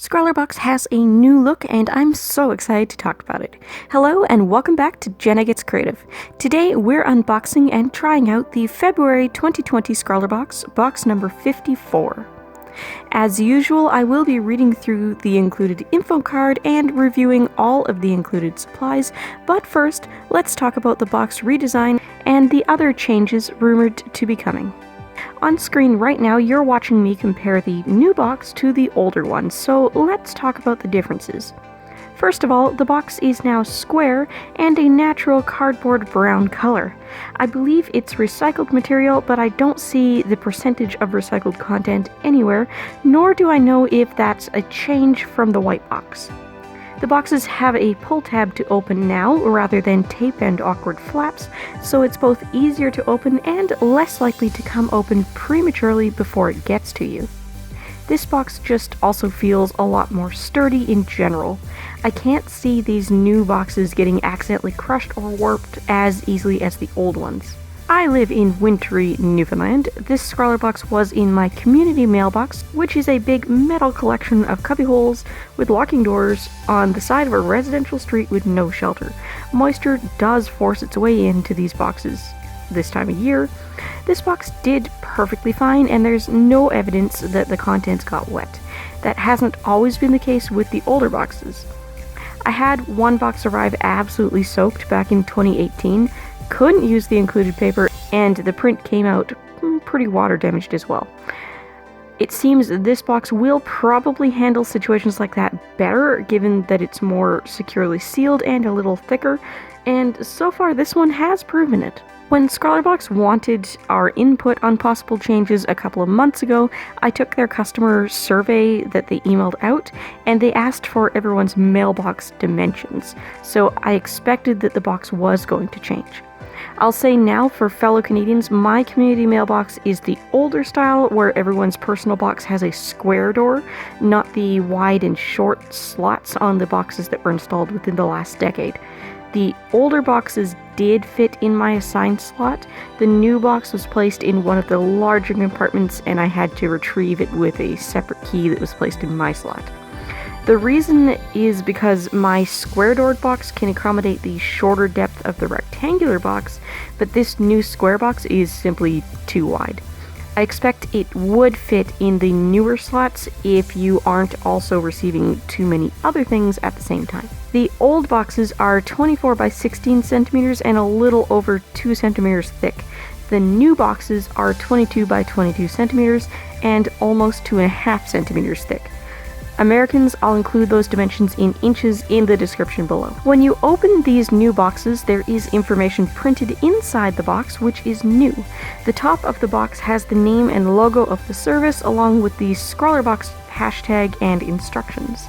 Scrawlerbox has a new look and I'm so excited to talk about it. Hello and welcome back to Jenna Gets Creative. Today we're unboxing and trying out the February 2020 Scrawlerbox, box number 54. As usual, I will be reading through the included info card and reviewing all of the included supplies, but first, let's talk about the box redesign and the other changes rumored to be coming. On screen right now, you're watching me compare the new box to the older one, so let's talk about the differences. First of all, the box is now square and a natural cardboard brown color. I believe it's recycled material, but I don't see the percentage of recycled content anywhere, nor do I know if that's a change from the white box. The boxes have a pull tab to open now rather than tape and awkward flaps, so it's both easier to open and less likely to come open prematurely before it gets to you. This box just also feels a lot more sturdy in general. I can't see these new boxes getting accidentally crushed or warped as easily as the old ones. I live in wintry Newfoundland. This Scrawlerbox was in my community mailbox, which is a big metal collection of cubbyholes with locking doors on the side of a residential street with no shelter. Moisture does force its way into these boxes this time of year. This box did perfectly fine, and there's no evidence that the contents got wet. That hasn't always been the case with the older boxes. I had one box arrive absolutely soaked back in 2018, couldn't use the included paper, and the print came out pretty water damaged as well. It seems this box will probably handle situations like that better, given that it's more securely sealed and a little thicker, and so far this one has proven it. When Scrawlerbox wanted our input on possible changes a couple of months ago, I took their customer survey that they emailed out, and they asked for everyone's mailbox dimensions, so I expected that the box was going to change. I'll say now, for fellow Canadians, my community mailbox is the older style where everyone's personal box has a square door, not the wide and short slots on the boxes that were installed within the last decade. The older boxes did fit in my assigned slot. The new box was placed in one of the larger compartments, and I had to retrieve it with a separate key that was placed in my slot. The reason is because my square-doored box can accommodate the shorter depth of the rectangular box, but this new square box is simply too wide. I expect it would fit in the newer slots if you aren't also receiving too many other things at the same time. The old boxes are 24 by 16 centimeters and a little over 2 centimeters thick. The new boxes are 22 by 22 centimeters and almost 2.5 centimeters thick. Americans, I'll include those dimensions in inches in the description below. When you open these new boxes, there is information printed inside the box, which is new. The top of the box has the name and logo of the service, along with the Scrawlerbox hashtag and instructions.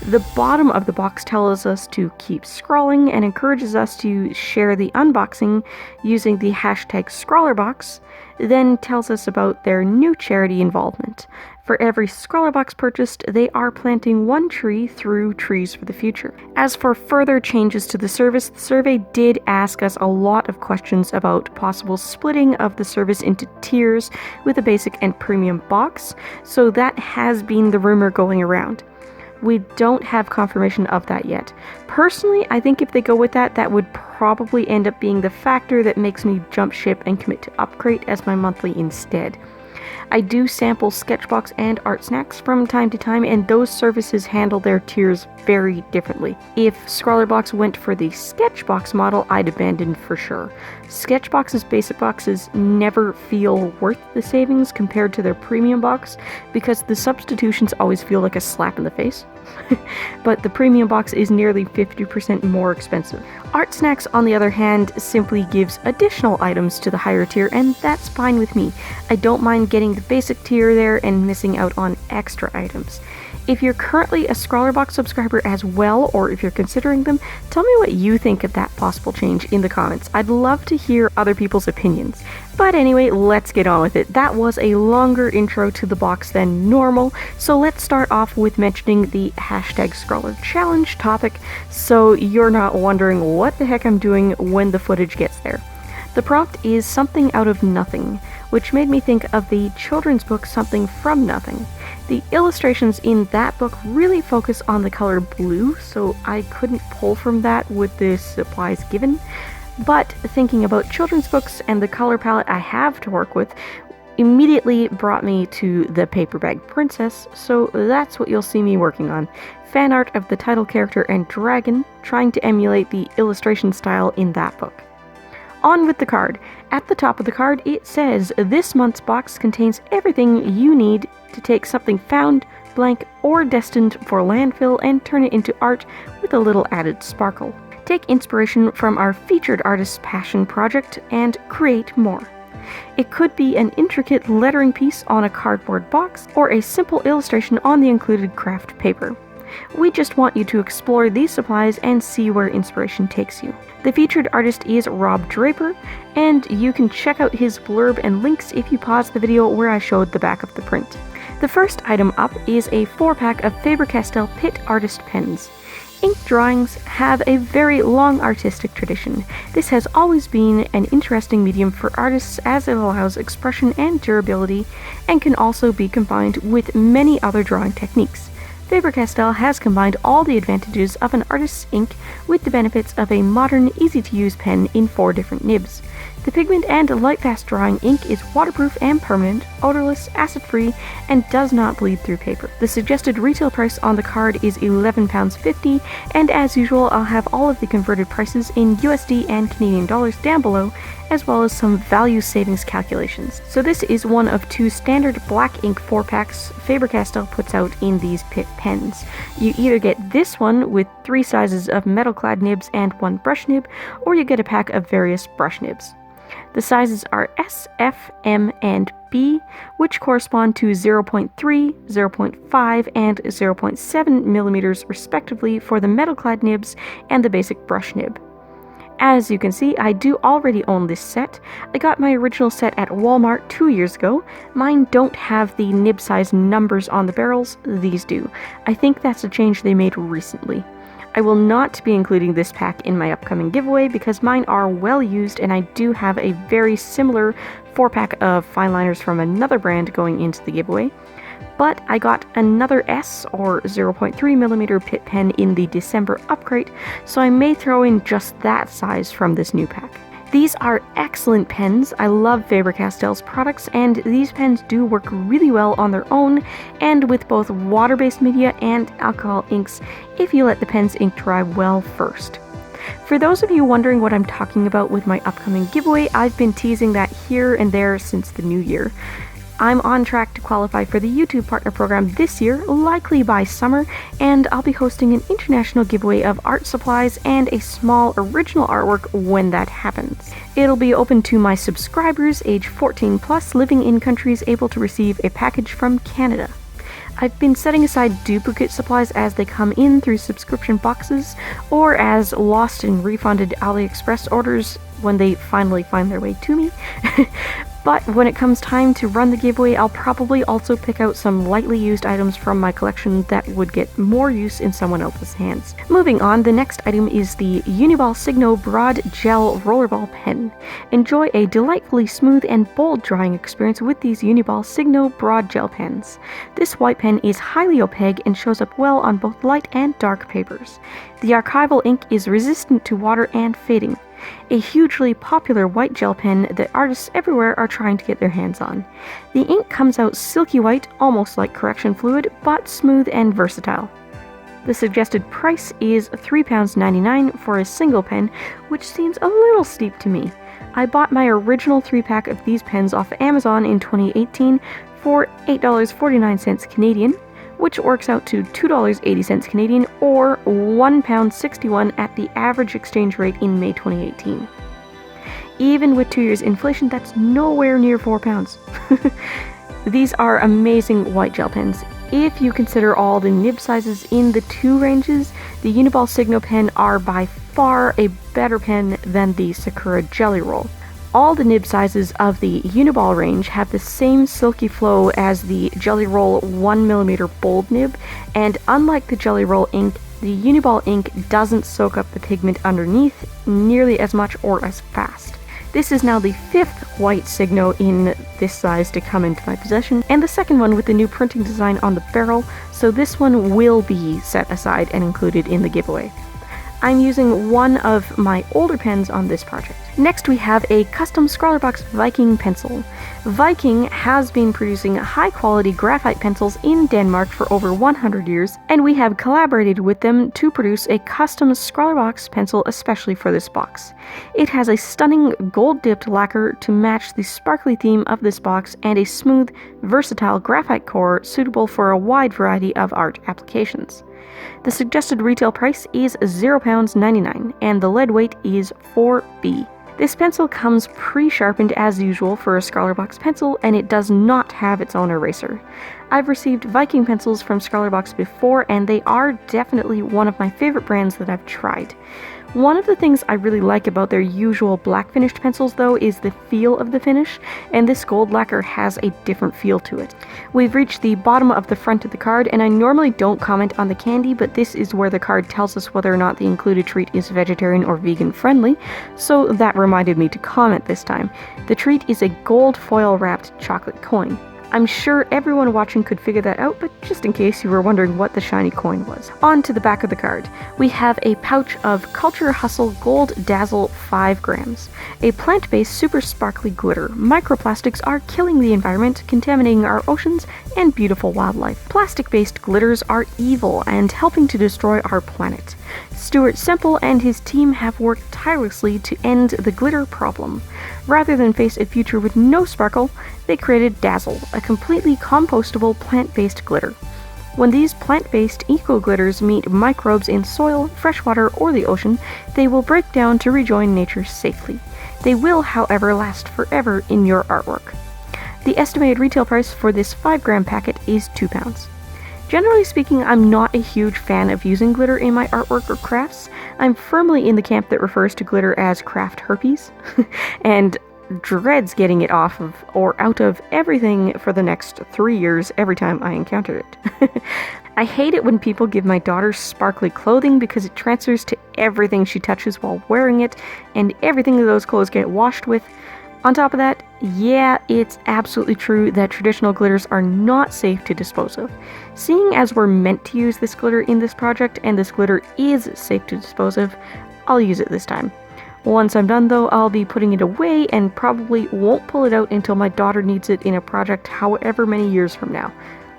The bottom of the box tells us to keep scrawling and encourages us to share the unboxing using the hashtag Scrawlerbox, then tells us about their new charity involvement. For every Scrawlerbox purchased, they are planting one tree through Trees for the Future. As for further changes to the service, the survey did ask us a lot of questions about possible splitting of the service into tiers with a basic and premium box, so that has been the rumor going around. We don't have confirmation of that yet. Personally, I think if they go with that, that would probably end up being the factor that makes me jump ship and commit to Upcrate as my monthly instead. I do sample Sketchbox and Artsnax from time to time, and those services handle their tiers very differently. If Scrawlerbox went for the Sketchbox model, I'd abandon for sure. Sketchbox's basic boxes never feel worth the savings compared to their premium box, because the substitutions always feel like a slap in the face. But the premium box is nearly 50% more expensive. Artsnax, on the other hand, simply gives additional items to the higher tier, and that's fine with me. I don't mind getting the basic tier there and missing out on extra items. If you're currently a Scrawlerbox subscriber as well, or if you're considering them, tell me what you think of that possible change in the comments. I'd love to hear other people's opinions. But anyway, let's get on with it. That was a longer intro to the box than normal, so let's start off with mentioning the hashtag Scrawler Challenge topic, so you're not wondering what the heck I'm doing when the footage gets there. The prompt is something out of nothing, which made me think of the children's book Something from Nothing. The illustrations in that book really focus on the color blue, so I couldn't pull from that with the supplies given. But thinking about children's books and the color palette I have to work with immediately brought me to the Paper Bag Princess, so that's what you'll see me working on. Fan art of the title character and dragon, trying to emulate the illustration style in that book. On with the card. At the top of the card it says, "This month's box contains everything you need to take something found, blank, or destined for landfill and turn it into art with a little added sparkle. Take inspiration from our featured artist's passion project and create more." It could be an intricate lettering piece on a cardboard box or a simple illustration on the included craft paper. We just want you to explore these supplies and see where inspiration takes you. The featured artist is Rob Draper, and you can check out his blurb and links if you pause the video where I showed the back of the print. The first item up is a 4-pack of Faber-Castell Pitt Artist Pens. Ink drawings have a very long artistic tradition. This has always been an interesting medium for artists as it allows expression and durability and can also be combined with many other drawing techniques. Faber-Castell has combined all the advantages of an artist's ink with the benefits of a modern, easy-to-use pen in 4 different nibs. The pigment and light-fast drawing ink is waterproof and permanent, odorless, acid-free, and does not bleed through paper. The suggested retail price on the card is £11.50, and as usual I'll have all of the converted prices in USD and Canadian dollars down below, as well as some value savings calculations. So this is one of 2 standard black ink 4-packs Faber-Castell puts out in these Pitt pens. You either get this one with 3 sizes of metal-clad nibs and 1 brush nib, or you get a pack of various brush nibs. The sizes are S, F, M, and B, which correspond to 0.3, 0.5, and 0.7 millimeters respectively for the metal-clad nibs and the basic brush nib. As you can see, I do already own this set. I got my original set at Walmart 2 years ago. Mine don't have the nib size numbers on the barrels, these do. I think that's a change they made recently. I will not be including this pack in my upcoming giveaway because mine are well used and I do have a very similar 4-pack of fine liners from another brand going into the giveaway. But I got another S or 0.3mm Pitt pen in the December upgrade, so I may throw in just that size from this new pack. These are excellent pens. I love Faber-Castell's products, and these pens do work really well on their own and with both water-based media and alcohol inks if you let the pen's ink dry well first. For those of you wondering what I'm talking about with my upcoming giveaway, I've been teasing that here and there since the new year. I'm on track to qualify for the YouTube Partner Program this year, likely by summer, and I'll be hosting an international giveaway of art supplies and a small original artwork when that happens. It'll be open to my subscribers age 14 plus living in countries able to receive a package from Canada. I've been setting aside duplicate supplies as they come in through subscription boxes or as lost and refunded AliExpress orders when they finally find their way to me. But when it comes time to run the giveaway, I'll probably also pick out some lightly used items from my collection that would get more use in someone else's hands. Moving on, the next item is the Uniball Signo Broad Gel Rollerball Pen. Enjoy a delightfully smooth and bold drawing experience with these Uniball Signo Broad Gel Pens. This white pen is highly opaque and shows up well on both light and dark papers. The archival ink is resistant to water and fading. A hugely popular white gel pen that artists everywhere are trying to get their hands on. The ink comes out silky white, almost like correction fluid, but smooth and versatile. The suggested price is £3.99 for a single pen, which seems a little steep to me. I bought my original 3-pack of these pens off Amazon in 2018 for $8.49 Canadian, which works out to $2.80 Canadian or £1.61 at the average exchange rate in May 2018. Even with 2 years inflation, that's nowhere near £4. These are amazing white gel pens. If you consider all the nib sizes in the 2 ranges, the Uniball Signo pen are by far a better pen than the Sakura Jelly Roll. All the nib sizes of the Uniball range have the same silky flow as the Jelly Roll 1mm bold nib, and unlike the Jelly Roll ink, the Uniball ink doesn't soak up the pigment underneath nearly as much or as fast. This is now the 5th white Signo in this size to come into my possession, and the second one with the new printing design on the barrel, so this one will be set aside and included in the giveaway. I'm using one of my older pens on this project. Next we have a custom Scrawlrbox Viking pencil. Viking has been producing high quality graphite pencils in Denmark for over 100 years, and we have collaborated with them to produce a custom Scrawlrbox pencil especially for this box. It has a stunning gold dipped lacquer to match the sparkly theme of this box and a smooth, versatile graphite core suitable for a wide variety of art applications. The suggested retail price is £0.99 and the lead weight is 4B. This pencil comes pre-sharpened as usual for a Scrawlrbox pencil, and it does not have its own eraser. I've received Viking pencils from Scrawlrbox before, and they are definitely one of my favorite brands that I've tried. One of the things I really like about their usual black finished pencils though is the feel of the finish, and this gold lacquer has a different feel to it. We've reached the bottom of the front of the card, and I normally don't comment on the candy, but this is where the card tells us whether or not the included treat is vegetarian or vegan friendly, so that reminded me to comment this time. The treat is a gold foil wrapped chocolate coin. I'm sure everyone watching could figure that out, but just in case you were wondering what the shiny coin was. On to the back of the card. We have a pouch of Culture Hustle Gold Dazzle 5 grams. A plant-based super sparkly glitter. Microplastics are killing the environment, contaminating our oceans and beautiful wildlife. Plastic-based glitters are evil and helping to destroy our planet. Stuart Semple and his team have worked tirelessly to end the glitter problem. Rather than face a future with no sparkle, they created Dazzle, a completely compostable plant-based glitter. When these plant-based eco-glitters meet microbes in soil, freshwater, or the ocean, they will break down to rejoin nature safely. They will, however, last forever in your artwork. The estimated retail price for this 5-gram packet is £2. Generally speaking, I'm not a huge fan of using glitter in my artwork or crafts. I'm firmly in the camp that refers to glitter as craft herpes, and dreads getting it off of or out of everything for the next 3 years every time I encounter it. I hate it when people give my daughter sparkly clothing because it transfers to everything she touches while wearing it, and everything that those clothes get washed with. On top of that, yeah, it's absolutely true that traditional glitters are not safe to dispose of. Seeing as we're meant to use this glitter in this project, and this glitter is safe to dispose of, I'll use it this time. Once I'm done though, I'll be putting it away and probably won't pull it out until my daughter needs it in a project however many years from now.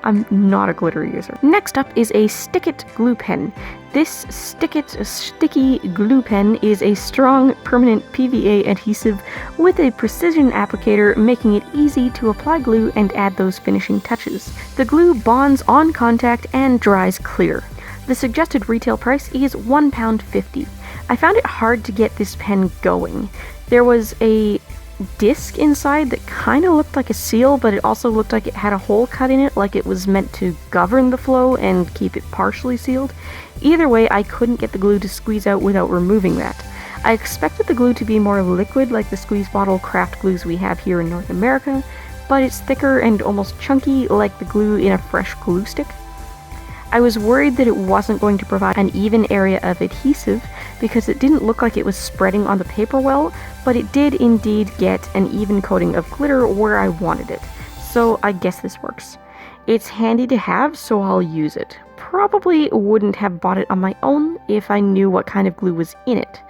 I'm not a glitter user. Next up is a Stick-It glue pen. This Stick-It sticky glue pen is a strong, permanent PVA adhesive with a precision applicator, making it easy to apply glue and add those finishing touches. The glue bonds on contact and dries clear. The suggested retail price is £1.50. I found it hard to get this pen going. There was a disc inside that kind of looked like a seal, but it also looked like it had a hole cut in it, like it was meant to govern the flow and keep it partially sealed. Either way, I couldn't get the glue to squeeze out without removing that. I expected the glue to be more liquid like the squeeze bottle craft glues we have here in North America, but it's thicker and almost chunky like the glue in a fresh glue stick. I was worried that it wasn't going to provide an even area of adhesive because it didn't look like it was spreading on the paper well, but it did indeed get an even coating of glitter where I wanted it. So I guess this works. It's handy to have, so I'll use it. Probably wouldn't have bought it on my own if I knew what kind of glue was in it.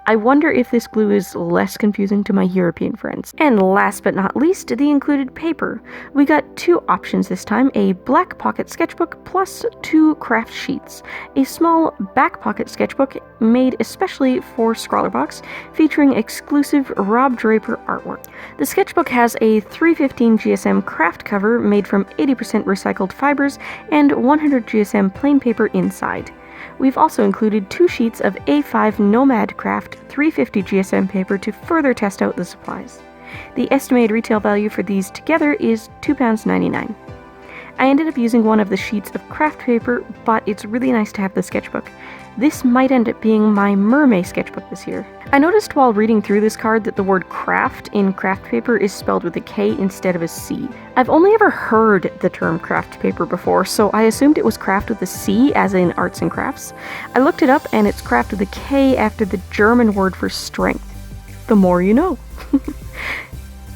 I wonder if this glue is less confusing to my European friends. And last but not least, the included paper. We got 2 options this time, a black pocket sketchbook plus 2 craft sheets. A small back pocket sketchbook made especially for Scrawlrbox, featuring exclusive Rob Draper artwork. The sketchbook has a 315 GSM craft cover made from 80% recycled fibers and 100 GSM plain paper inside. We've also included 2 sheets of A5 Nomad Craft 350 GSM paper to further test out the supplies. The estimated retail value for these together is £2.99. I ended up using one of the sheets of craft paper, but it's really nice to have the sketchbook. This might end up being my mermaid sketchbook this year. I noticed while reading through this card that the word craft in craft paper is spelled with a K instead of a C. I've only ever heard the term craft paper before, so I assumed it was craft with a C, as in arts and crafts. I looked it up and it's craft with a K after the German word for strength. the more you know.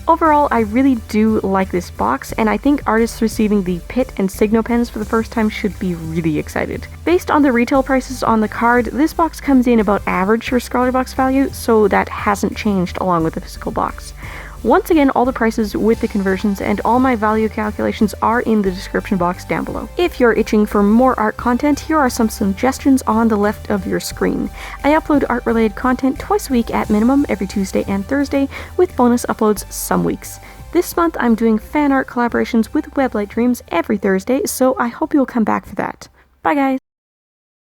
Overall, I really do like this box, and I think artists receiving the Pitt and Signo pens for the first time should be really excited. Based on the retail prices on the card, this box comes in about average for Scrawlrbox value, so that hasn't changed along with the physical box. Once again, all the prices with the conversions and all my value calculations are in the description box down below. If you're itching for more art content, here are some suggestions on the left of your screen. I upload art-related content twice a week at minimum, every Tuesday and Thursday, with bonus uploads some weeks. This month I'm doing fan art collaborations with Weblight Dreams every Thursday, so I hope you'll come back for that. Bye guys!